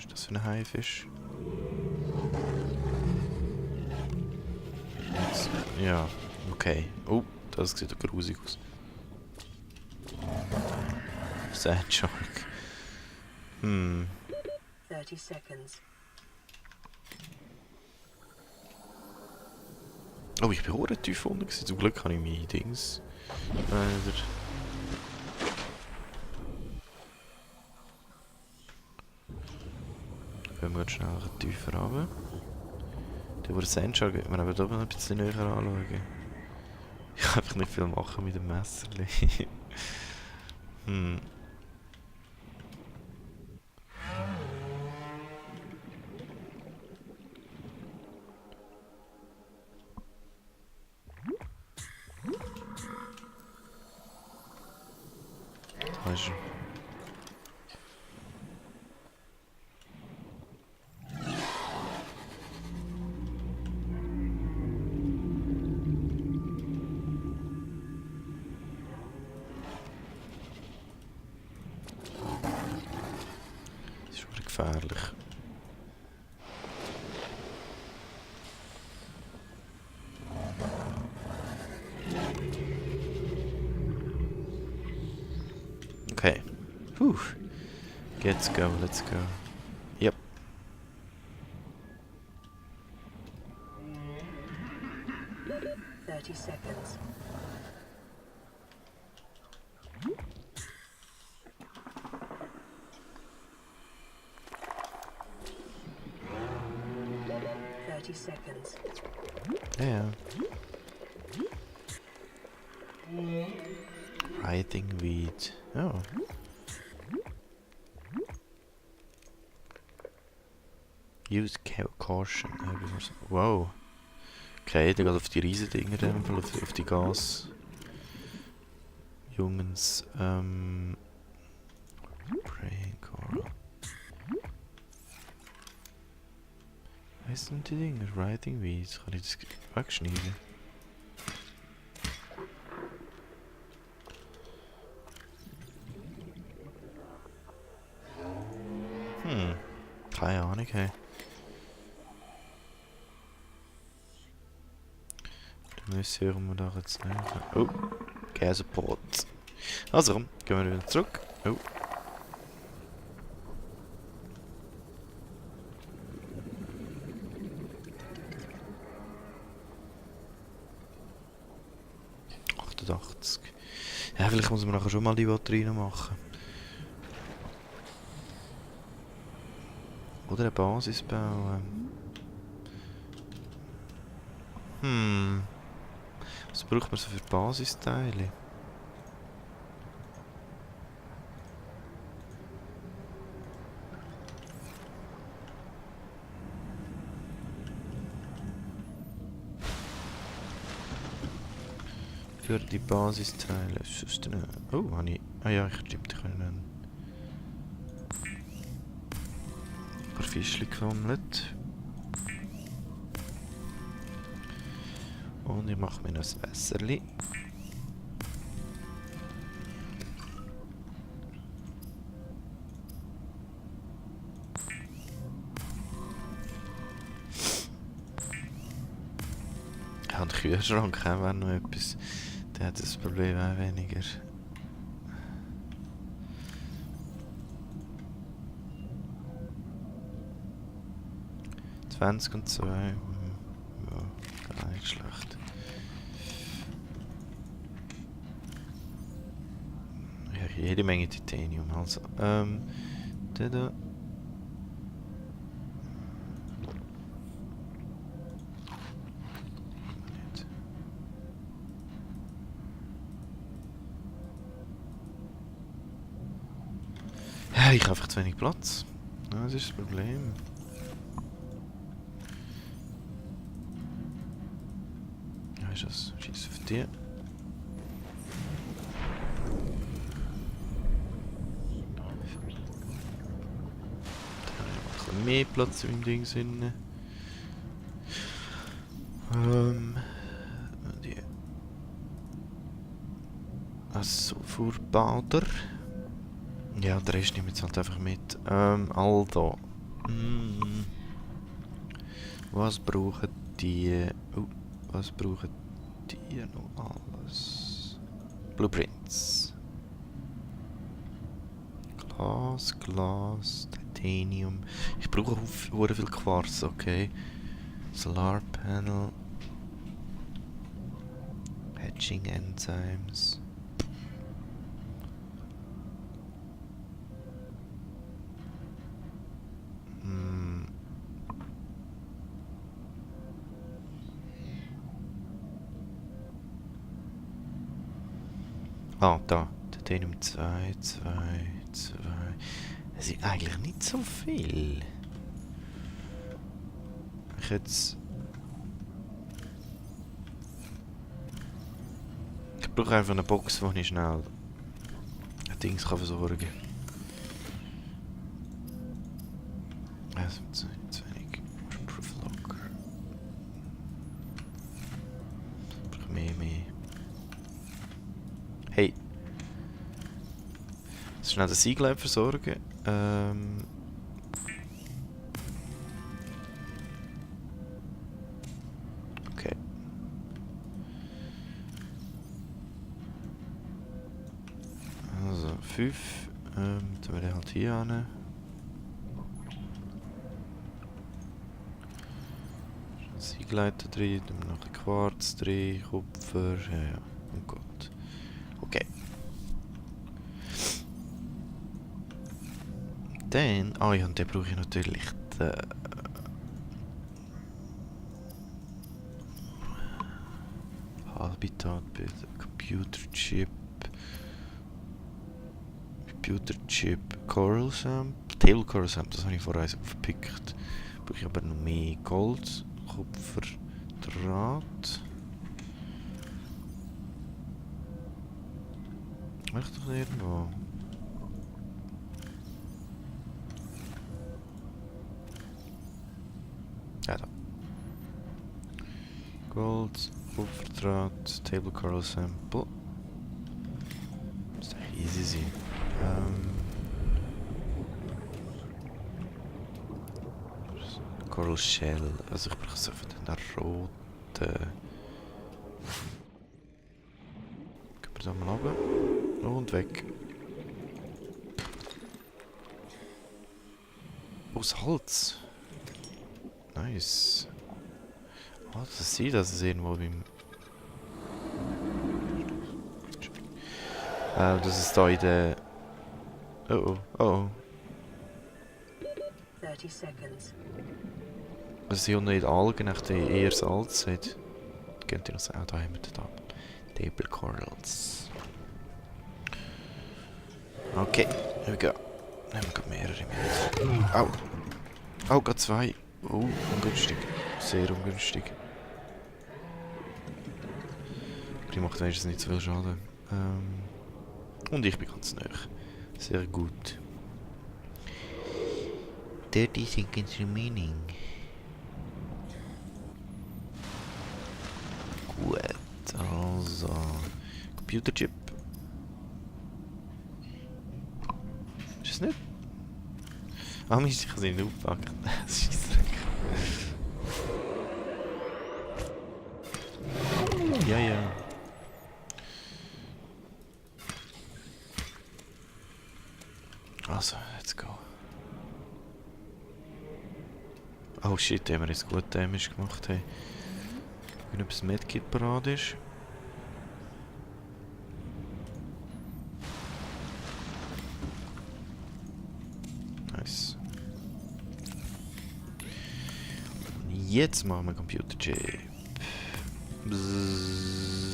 Was ist das für ein Haifisch? Jetzt, ja, okay. Oh, das sieht doch grusig aus. Sand Shark. 30 seconds. Oh, ich bin auch tief unten gewesen. Zum Glück habe ich meine Dings. Wieder. Gehen wir schnell tiefer runter. Der wurde Sandshark wird man aber doch noch ein bisschen näher anschauen. Ich kann einfach nicht viel machen mit dem Messerli. Da ist er. Das ist wirklich gefährlich. Okay. Puh. Let's go, let's go. Yep. Seconds. Seconds. Yeah. Riding weed. Oh. Use caution. Wow. Okay, der geht auf die Riesendinger, auf die Gas. Jungens, Praying Coral. Was sind die Dinger? Riding Weeds. Kann ich das wegschneiden? Keine Ahnung, hey. Dann müssen wir da jetzt nicht. Oh, Käsepot. Also, gehen wir wieder zurück. Oh. Ja, vielleicht muss man nachher schon mal die Batterien machen. Oder eine Basis bauen. Was braucht man so für Basisteile? Für die Basisteile. Oh, habe ich. Ah ja, stimmt, ich habe ein paar Fischchen gesammelt. Und ich mache mir noch ein Wässerli. Ja, und Kühlschrank wäre noch etwas. Der hat das Problem auch weniger. Und 2. Ja, gar nicht schlecht. Ja, jede Menge Titanium, also. Der da. Ja, ich habe einfach zu wenig Platz. Ja, das ist das Problem. Ja, ist das? Scheiß auf die. Mehr Platz im Ding sind. Die. Also Vorbader. Ja, der Rest nehmen wir jetzt halt einfach mit. Aldo. Mm. Was brauchen die... Oh, was brauchen die noch alles? Blueprints. Glas, Titanium. Ich brauche sehr viel Quarz, okay. Solar Panel. Hatching Enzymes. Ah, da. Titanium 2. Es ist eigentlich nicht so viel. Ich jetzt... Ich brauche einfach eine Box, wo ich schnell ein Dings kann versorgen. Also, zu wenig. Proof Locker. Ich brauche mehr. Hey. Schnell den Siegleib versorgen. Okay. Also 5. Tun wir den halt hier hin. Siegleiter drin, tun wir noch ein Quarz drin, Kupfer, ja. Oh Gott. Okay. Dann, ja, und den brauche ich natürlich den Habitatbilder, Computerchip, Coral Samp, Table Coral Samp, das habe ich vorher aufgepickt. Brauche ich aber noch mehr Gold, Kupfer, Draht. Echt doch irgendwo. Ja, da. Gold, Kupferdraht, Table Coral Sample. Das ist echt easy. Coral Shell. Also ich brauche so für den roten. Gehen wir da mal runter. Und weg. Aus Holz. Nice. Oh, das sieht, dass es irgendwo beim... das ist da in der... Oh. 30 seconds. Also hier unten in den Algen, nach der eher Salz hat. Könnt ihr noch sagen, da haben wir den da. Table Corals. Okay, here we go. Nehmen wir mehrere mit. Au! Oh, gerade 2. Oh, ungünstig. Sehr ungünstig. Die macht wenigstens nicht so viel Schaden. Und ich bin ganz nah. Sehr gut. 30 seconds remaining. Gut, also... Computerchip. Ist es nicht? Ah, ich kann es nicht aufpacken. Das ist ja. Also, let's go. Oh shit, haben wir jetzt gut Damage gemacht. Hey. Wenn etwas Medkit parat ist. Nice. Und jetzt machen wir Computerchip.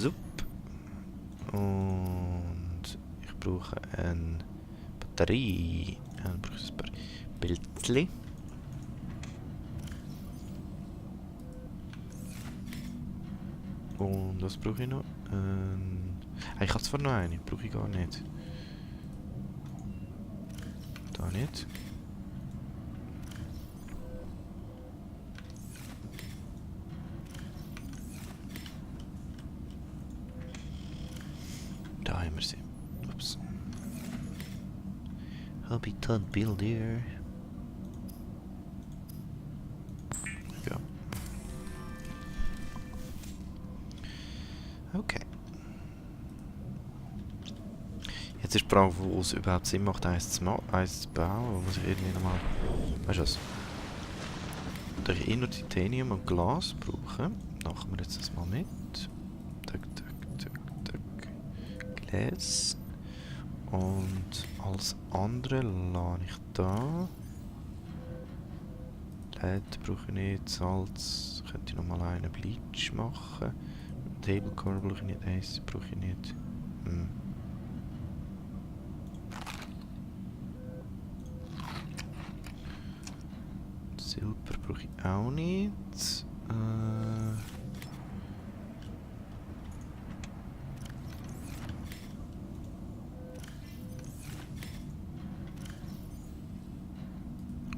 Zup. Und ich brauche eine Batterie. Dann brauche ich ein paar Pilzli. Und was brauche ich noch? Ich habe zwar noch eine, brauche ich gar nicht. Da nicht. Da haben wir sie. Ups. Habitat Builder. Jetzt ist die Frage, wo es überhaupt Sinn macht, eins zu bauen. Muss ich irgendwie nochmal... Weißt du was? Da ich eh nur Titanium und Glas brauche, machen wir jetzt das mal mit. Tak, tak, tak, tak. Glas. Und alles andere lade ich da. Lead brauche ich nicht, Salz könnte ich nochmal einen Bleach machen. Tablecore brauche ich nicht, Eis brauche ich nicht. Silber brauche ich auch nicht.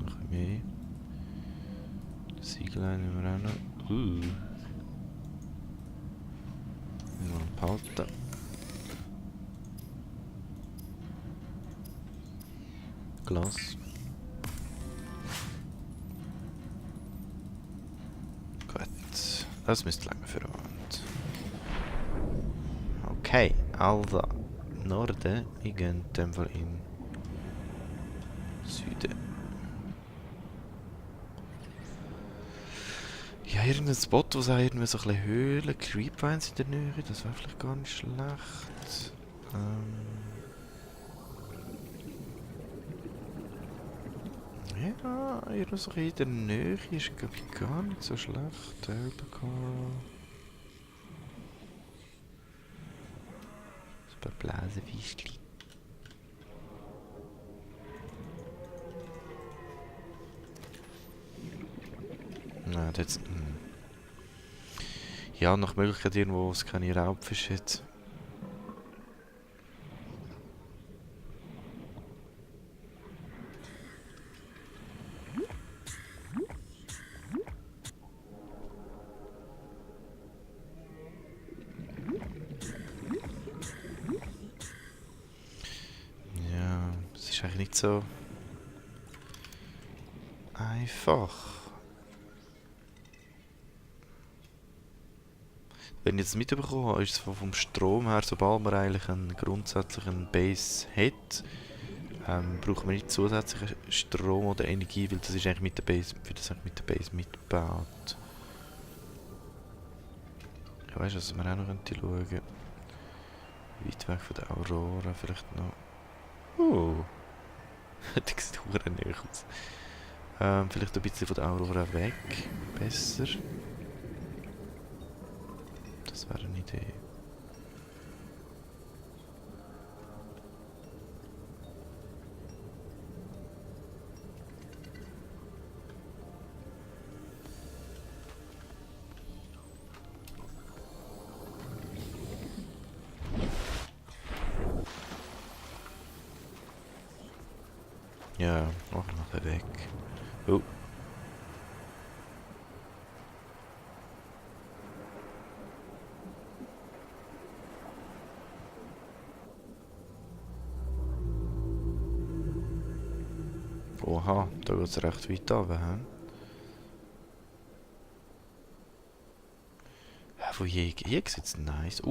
Noch mehr. Siegelein nehmen wir auch noch. Mal behalten. Glas. Gut. Das müsste lange für uns. Okay, also. Norden. Wir gehen in dem Fall in Süden. Ja, irgendein Spot, wo es auch irgendwie so ein bisschen Höhlen, Creepvines in der Nähe, das wäre vielleicht gar nicht schlecht. Ja, irgendwo so in der Nähe ist, glaube ich, gar nicht so schlecht. Tablecore. So ein paar Blasenfischchen. Nein, das... Ja, nach Möglichkeit irgendwo, wo es keine Raubfische hat. Ja, es ist eigentlich nicht so einfach. Wenn ich jetzt mitbekommen habe, ist es vom Strom her, sobald man eigentlich einen grundsätzlichen Base hat, braucht man nicht zusätzlichen Strom oder Energie, weil das ist eigentlich mit der Base, wird das eigentlich mit der Base mitgebaut. Ja, weißt du, was wir auch noch schauen könnten? Weit weg von der Aurora vielleicht noch. Die sieht verdammt näher aus. Vielleicht ein bisschen von der Aurora weg. Besser. Das wäre eine Idee. Ja, auch noch weg. Oh. Oha, da geht es recht weit runter, hä? Ja, wo hier sieht es nice.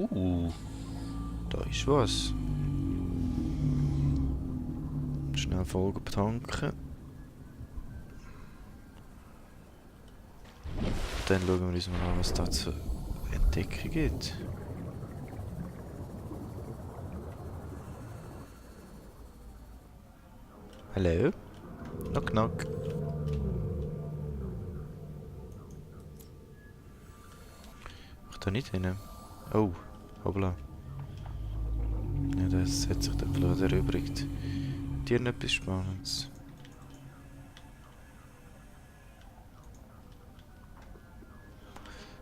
Da ist was. Schnell Folge betanken. Dann schauen wir uns mal an, was da zu entdecken gibt. Hallo? Knock knock. Mach da nicht hin. Oh, hoppla. Ja, das hat sich dann vielleicht erübrigt. Dir noch etwas Spannendes.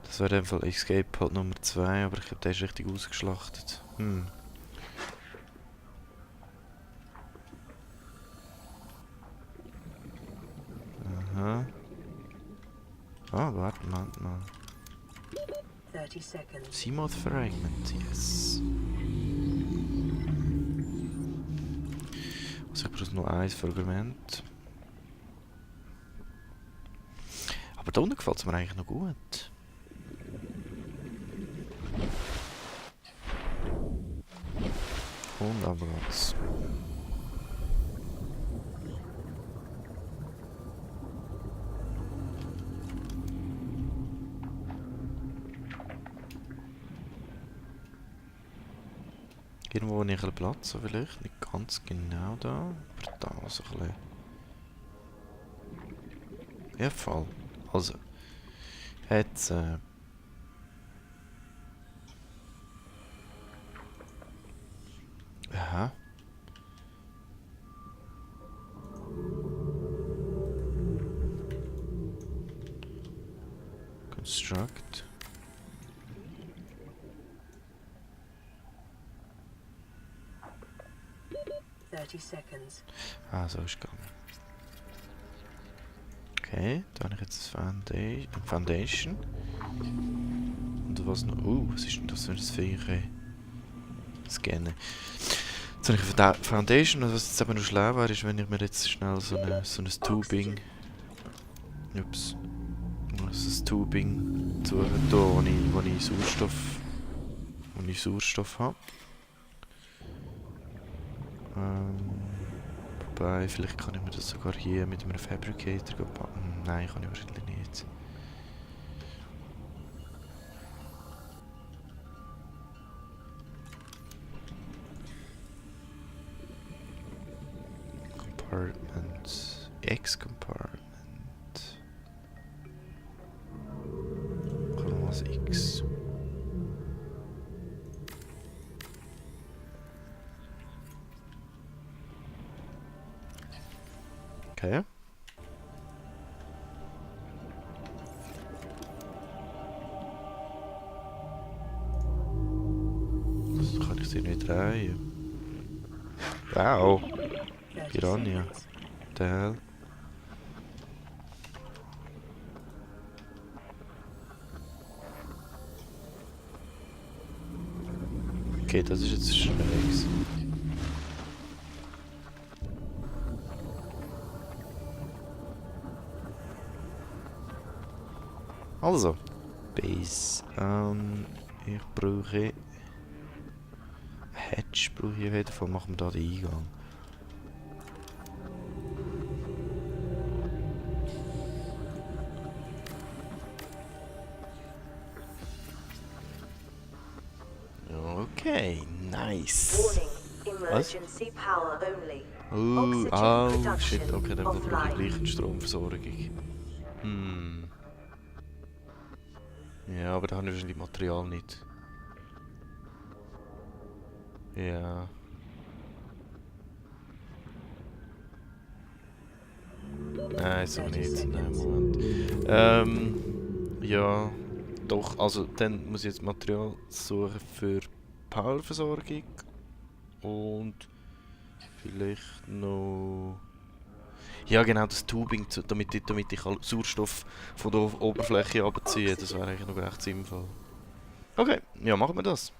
Das wäre in dem Fall Escape Pod Nummer 2, aber ich glaube, der ist richtig ausgeschlachtet. Aha. Ah, warte mal. 30 seconds. Seamoth Fragment, yes. Also ich brauche nur eins Fragment. Aber da unten gefällt es mir eigentlich noch gut. Und aber geht's. Irgendwo habe ich ein bisschen Platz, vielleicht nicht ganz genau da, aber da so ein bisschen. Ja, voll. Also, jetzt aha. Construct. Seconds. Ah, so ist gegangen. Okay, da habe ich jetzt ein Foundation. Und was noch? Was ist denn das für ein Viech? Scannen. Jetzt habe ich eine Foundation, und was jetzt aber noch schlau wäre, ist, wenn ich mir jetzt schnell so ein Tubing. Ups. So ein Tubing suche, da, wo ich Sauerstoff habe. Wobei, vielleicht kann ich mir das sogar hier mit einem Fabricator packen. Nein, kann ich wahrscheinlich nicht. Compartment. X-Compartment. Class X. Okay. Das kann ich sie nicht drehen. Wow. 30 Piranha. seconds. What the hell? Okay, das ist jetzt schräg. Also, Base. Ich brauche... Hatch brauche ich auf jeden Fall. Machen wir da den Eingang. Okay, nice. Warning, emergency power only. Oh, shit, okay, dann brauche ich gleich eine Stromversorgung. Ja, aber da habe ich wahrscheinlich Material nicht. Ja. Nein, so nicht. Nein, Moment. Ja, doch, also dann muss ich jetzt Material suchen für Powerversorgung. Und vielleicht noch... Ja genau, das Tubing, damit ich Sauerstoff von der Oberfläche abziehe. Das wäre eigentlich noch recht sinnvoll. Okay, ja, machen wir das.